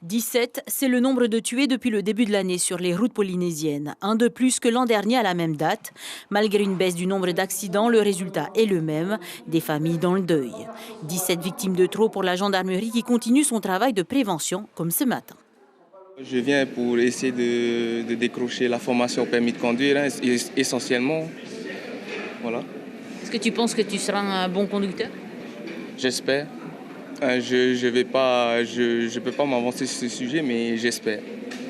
17, c'est le nombre de tués depuis le début de l'année sur les routes polynésiennes. Un de plus que l'an dernier à la même date. Malgré une baisse du nombre d'accidents, le résultat est le même, des familles dans le deuil. 17 victimes de trop pour la gendarmerie qui continue son travail de prévention, comme ce matin. Je viens pour essayer de décrocher la formation au permis de conduire, essentiellement. Voilà. Est-ce que tu penses que tu seras un bon conducteur? J'espère. Je peux pas m'avancer sur ce sujet, mais j'espère.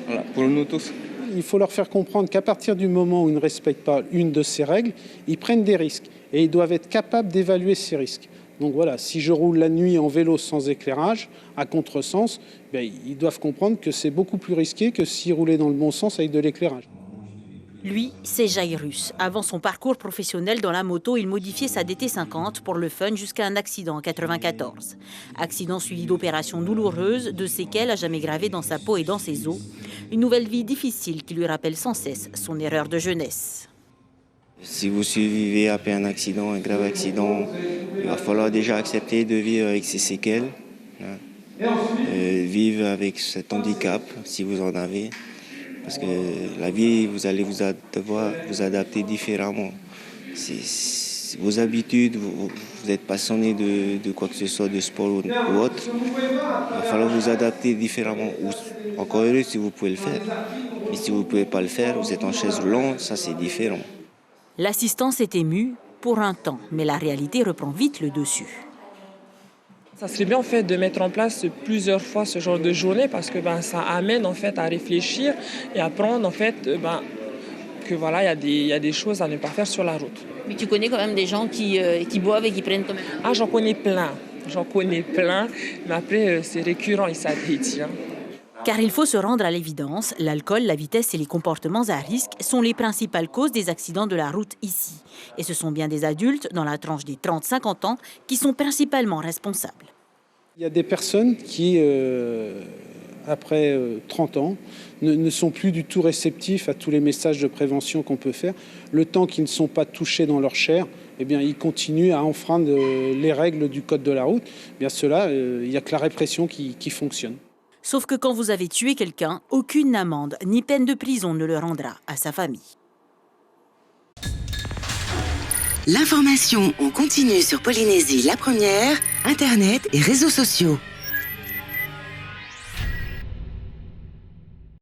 Voilà, pour nous tous. Il faut leur faire comprendre qu'à partir du moment où ils ne respectent pas une de ces règles, ils prennent des risques et ils doivent être capables d'évaluer ces risques. Donc voilà, si je roule la nuit en vélo sans éclairage, à contresens, ils doivent comprendre que c'est beaucoup plus risqué que s'ils roulaient dans le bon sens avec de l'éclairage. Lui, c'est Jairus. Avant son parcours professionnel dans la moto, il modifiait sa DT50 pour le fun jusqu'à un accident en 94. Accident suivi d'opérations douloureuses, de séquelles à jamais gravées dans sa peau et dans ses os. Une nouvelle vie difficile qui lui rappelle sans cesse son erreur de jeunesse. Si vous survivez après un accident, un grave accident, il va falloir déjà accepter de vivre avec ces séquelles, vivre avec cet handicap si vous en avez. Parce que la vie, vous allez devoir vous adapter différemment. Vos habitudes, vous êtes passionné de quoi que ce soit, de sport ou autre, il va falloir vous adapter différemment. Encore heureux si vous pouvez le faire. Mais si vous ne pouvez pas le faire, vous êtes en chaise roulante, ça c'est différent. L'assistance est émue pour un temps, mais la réalité reprend vite le dessus. Ça serait bien en fait de mettre en place plusieurs fois ce genre de journée parce que ça amène en fait à réfléchir et à apprendre en fait que voilà il y a des choses à ne pas faire sur la route. Mais tu connais quand même des gens qui boivent et qui prennent quand même. Ah, j'en connais plein, mais après c'est récurrent et ça détient. Car il faut se rendre à l'évidence, l'alcool, la vitesse et les comportements à risque sont les principales causes des accidents de la route ici. Et ce sont bien des adultes, dans la tranche des 30-50 ans, qui sont principalement responsables. Il y a des personnes qui, après 30 ans, ne sont plus du tout réceptifs à tous les messages de prévention qu'on peut faire. Le temps qu'ils ne sont pas touchés dans leur chair, ils continuent à enfreindre les règles du code de la route. Cela, il n'y a que la répression qui fonctionne. Sauf que quand vous avez tué quelqu'un, aucune amende ni peine de prison ne le rendra à sa famille. L'information en continu sur Polynésie la première, Internet et réseaux sociaux.